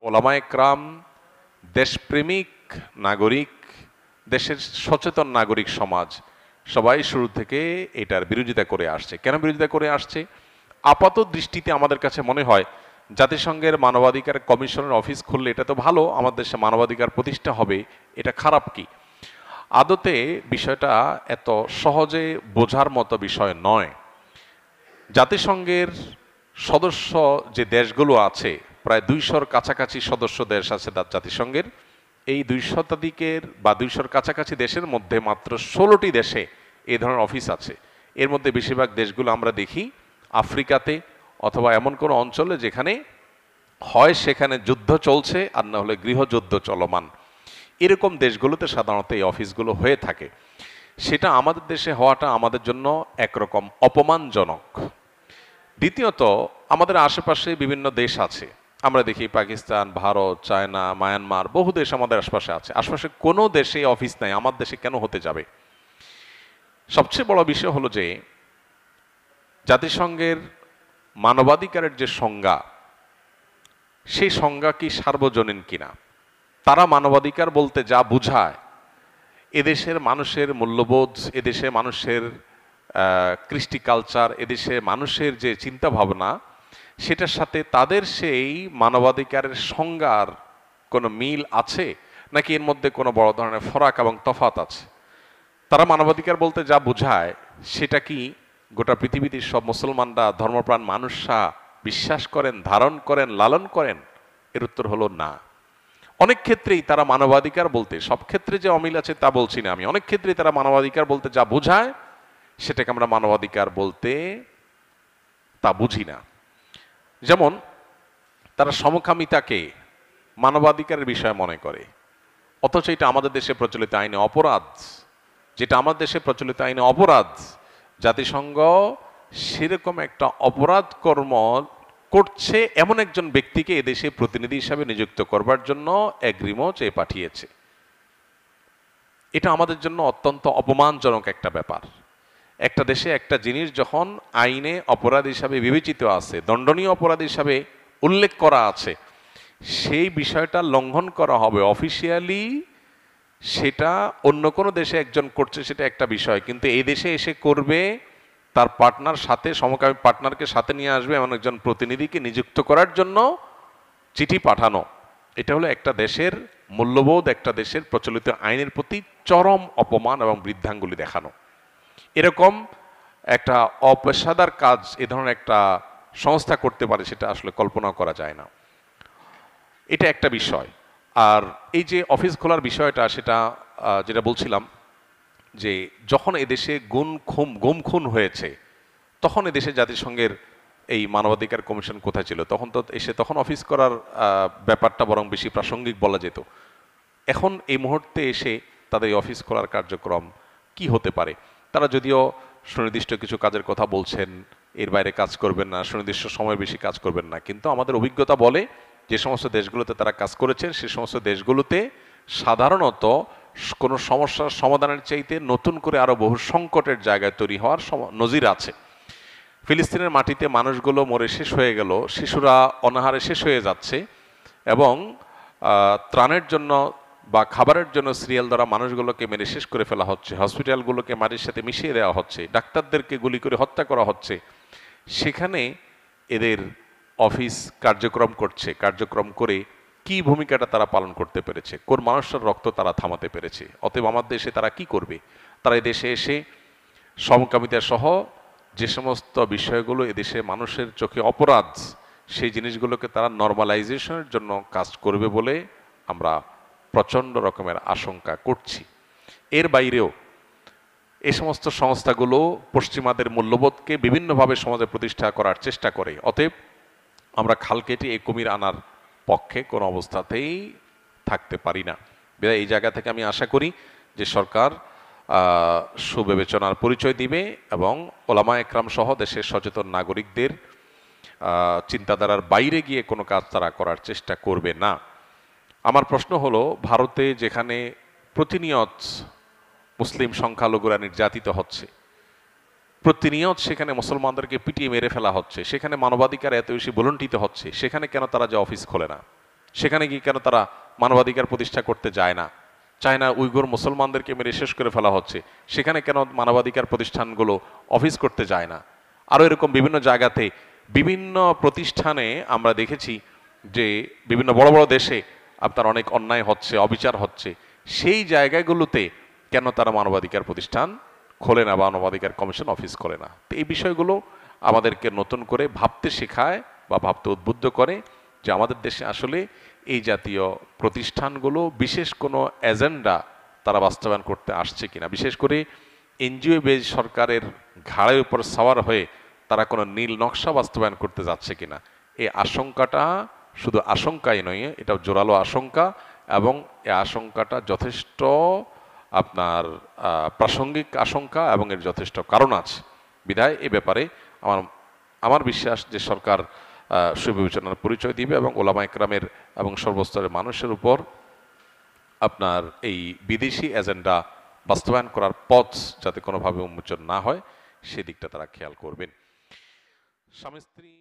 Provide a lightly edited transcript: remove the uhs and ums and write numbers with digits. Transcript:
ওলামায়ে কেরাম, দেশপ্রেমিক নাগরিক, দেশের সচেতন নাগরিক সমাজ সবাই শুরু থেকে এটার বিরোধিতা করে আসছে। কেন বিরোধিতা করে আসছে? আপাত দৃষ্টিতে আমাদের কাছে মনে হয় জাতিসংঘের মানবাধিকার কমিশনের অফিস খুললে এটা তো ভালো, আমাদের দেশে মানবাধিকার প্রতিষ্ঠা হবে, এটা খারাপ কি? আদতে বিষয়টা এত সহজে বোঝার মতো বিষয় নয়। জাতিসংঘের সদস্য যে দেশগুলো আছে, প্রায় 200-র কাছাকাছি সদস্য দেশ আছে জাতিসংঘের। এই 200 বা 200-র কাছাকাছি দেশের মধ্যে মাত্র 16টি দেশে এই ধরনের অফিস আছে। এর মধ্যে বেশিরভাগ দেশগুলো আমরা দেখি আফ্রিকাতে, অথবা এমন কোনো অঞ্চলে যেখানে হয় সেখানে যুদ্ধ চলছে, আর না হলে গৃহযুদ্ধ চলমান। এরকম দেশগুলোতে সাধারণত এই অফিসগুলো হয়ে থাকে। সেটা আমাদের দেশে হওয়াটা আমাদের জন্য একরকম অপমানজনক। দ্বিতীয়ত, আমাদের আশেপাশে বিভিন্ন দেশ আছে, আমরা দেখি পাকিস্তান, ভারত, চায়না, মায়ানমার, বহু দেশ আমাদের আশপাশে আছে। আশপাশে কোনো দেশে অফিস নাই, আমার দেশে কেন হতে যাবে? সবচেয়ে বড় বিষয় হলো যে জাতিসংঘের মানবাধিকারের যে সংজ্ঞা, সেই সংজ্ঞা কি সার্বজনীন কিনা? তারা মানবাধিকার বলতে যা বুঝায়, এদেশের মানুষের মূল্যবোধ, এদেশের মানুষের কৃষ্টি কালচার, এদেশে মানুষের যে চিন্তা ভাবনা, সেটার সাথে তাদের সেই মানবাধিকারের সংজ্ঞার কোনো মিল আছে, নাকি এর মধ্যে কোনো বড় ধরনের ফরাক এবং তফাত আছে? তারা মানবাধিকার বলতে যা বোঝায়, সেটা কি গোটা পৃথিবীতে সব মুসলমানরা, ধর্মপ্রাণ মানুষরা বিশ্বাস করেন, ধারণ করেন, লালন করেন? এর উত্তর হলো না। অনেক ক্ষেত্রেই তারা মানবাধিকার বলতে, সব ক্ষেত্রে যে অমিল আছে তা বলছি না আমি, অনেক ক্ষেত্রেই তারা মানবাধিকার বলতে যা বোঝায়, সেটাকে আমরা মানবাধিকার বলতে তা বুঝি না। যেমন তারা সমকামিতাকে মানবাধিকারের বিষয় মনে করে, অথচ এটা আমাদের দেশে প্রচলিত আইনে অপরাধ। যেটা আমাদের দেশে প্রচলিত আইনে অপরাধ, জাতিসংঘ সেরকম একটা অপরাধ কর্ম করছে এমন একজন ব্যক্তিকে এদেশে প্রতিনিধি হিসাবে নিযুক্ত করবার জন্য এগ্রিমো চেয়ে পাঠিয়েছে। এটা আমাদের জন্য অত্যন্ত অপমানজনক একটা ব্যাপার। একটা দেশে একটা জিনিস যখন আইনে অপরাধ হিসাবে বিবেচিত আছে, দণ্ডনীয় অপরাধ হিসাবে উল্লেখ করা আছে, সেই বিষয়টা লঙ্ঘন করা হবে অফিসিয়ালি। সেটা অন্য কোনো দেশে একজন করছে সেটা একটা বিষয়, কিন্তু এই দেশে এসে করবে, তার পার্টনার সাথে, সমকামী পার্টনারকে সাথে নিয়ে আসবে এমন একজন প্রতিনিধিকে নিযুক্ত করার জন্য চিঠি পাঠানো, এটা হলো একটা দেশের মূল্যবোধ, একটা দেশের প্রচলিত আইনের প্রতি চরম অপমান এবং বৃদ্ধাঙ্গুলি দেখানো। এরকম একটা অপেশাদার কাজ এ ধরনের একটা সংস্থা করতে পারে, সেটা আসলে কল্পনা করা যায় না। এটা একটা বিষয়। আর এই যে অফিস খোলার বিষয়টা, সেটা যেটা বলছিলাম, যে যখন এদেশে গুম খুন হয়েছে, তখন এদেশে জাতিসংঘের এই মানবাধিকার কমিশন কোথায় ছিল? তখন অফিস করার ব্যাপারটা বরং বেশি প্রাসঙ্গিক বলা যেত। এখন এই মুহূর্তে এসে তাদের এই অফিস খোলার কার্যক্রম কি হতে পারে? তারা যদিও সুনির্দিষ্ট কিছু কাজের কথা বলছেন, এর বাইরে কাজ করবেন না, সুনির্দিষ্ট সময় বেশি কাজ করবেন না, কিন্তু আমাদের অভিজ্ঞতা বলে যে সমস্ত দেশগুলোতে তারা কাজ করেছেন, সে সমস্ত দেশগুলোতে সাধারণত কোনো সমস্যার সমাধানের চাইতে নতুন করে আরো বহু সংকটের জায়গায় তৈরি হওয়ার নজির আছে। ফিলিস্তিনের মাটিতে মানুষগুলো মরে শেষ হয়ে গেল, শিশুরা অনাহারে শেষ হয়ে যাচ্ছে, এবং ত্রাণের জন্য বা খাবারের জন্য সিরিয়াল দ্বারা মানুষগুলোকে মেরে শেষ করে ফেলা হচ্ছে, হসপিটালগুলোকে মাটির সাথে মিশিয়ে দেওয়া হচ্ছে, ডাক্তারদেরকে গুলি করে হত্যা করা হচ্ছে। সেখানে এদের অফিস কার্যক্রম করছে, কার্যক্রম করে কি ভূমিকাটা তারা পালন করতে পেরেছে, কোন মানুষের রক্ত তারা থামাতে পেরেছে? অতএব আমার দেশে তারা কি করবে? তারা এদেশে এসে সমকামিতা সহ যে সমস্ত বিষয়গুলো এদেশে মানুষের চোখে অপরাধ, সেই জিনিসগুলোকে তারা নর্মালাইজেশনের জন্য কাজ করবে বলে আমরা প্রচণ্ড রকমের আশঙ্কা করছি। এর বাইরেও এই সমস্ত সংস্থাগুলো পশ্চিমাদের মূল্যবোধকে বিভিন্নভাবে সমাজে প্রতিষ্ঠা করার চেষ্টা করে। অতএব আমরা খাল কেটে এই কুমির আনার পক্ষে কোনো অবস্থাতেই থাকতে পারি না। এই জায়গা থেকে আমি আশা করি যে সরকার সুবিবেচনার পরিচয় দিবে এবং ওলামায়ে কেরাম সহ দেশের সচেতন নাগরিকদের চিন্তাধারার বাইরে গিয়ে কোনো কাজ তারা করার চেষ্টা করবে না। আমার প্রশ্ন হলো, ভারতে যেখানে প্রতিনিয়ত মুসলিম সংখ্যালঘুরা নির্যাতিত হচ্ছে, প্রতিনিয়ত সেখানে মুসলমানদেরকে পিটিয়ে মেরে ফেলা হচ্ছে, সেখানে মানবাধিকার এত বেশি ভুলুণ্ঠিত হচ্ছে, সেখানে কেন তারা যে অফিস খোলে না? সেখানে গিয়ে কেন তারা মানবাধিকার প্রতিষ্ঠা করতে যায় না? চায়না উইঘুর মুসলমানদেরকে মেরে শেষ করে ফেলা হচ্ছে, সেখানে কেন মানবাধিকার প্রতিষ্ঠানগুলো অফিস করতে যায় না? আরও এরকম বিভিন্ন জায়গাতে বিভিন্ন প্রতিষ্ঠানে আমরা দেখেছি যে বিভিন্ন বড় বড় দেশে আপনার অনেক অন্যায় হচ্ছে, অবিচার হচ্ছে, সেই জায়গাগুলোতে কেন তারা মানবাধিকার প্রতিষ্ঠান খোলে না বা মানবাধিকার কমিশন অফিস করে না? তো এই বিষয়গুলো আমাদেরকে নতুন করে ভাবতে শেখায় বা ভাবতে উদ্বুদ্ধ করে যে আমাদের দেশে আসলে এই জাতীয় প্রতিষ্ঠানগুলো বিশেষ কোনো এজেন্ডা তারা বাস্তবায়ন করতে আসছে কিনা, বিশেষ করে এনজিও বেজ সরকারের ঘাড়ের উপর সাওয়ার হয়ে তারা কোনো নীল নকশা বাস্তবায়ন করতে যাচ্ছে কিনা। এই আশঙ্কাটা শুধু আশঙ্কাই নয়, এটা জোরালো আশঙ্কা, এবং এই আশঙ্কাটা যথেষ্ট আপনার প্রাসঙ্গিক আশঙ্কা এবং এর যথেষ্ট কারণ আছে। বিধায় এ ব্যাপারে আমার বিশ্বাস যে সরকার সুবিবেচনার পরিচয় দিবে এবং ওলামা একরামের এবং সর্বস্তরের মানুষের উপর আপনার এই বিদেশি এজেন্ডা বাস্তবায়ন করার পথ যাতে কোনোভাবে উন্মোচন না হয় সেদিকটা তারা খেয়াল করবেন। স্বামী স্ত্রী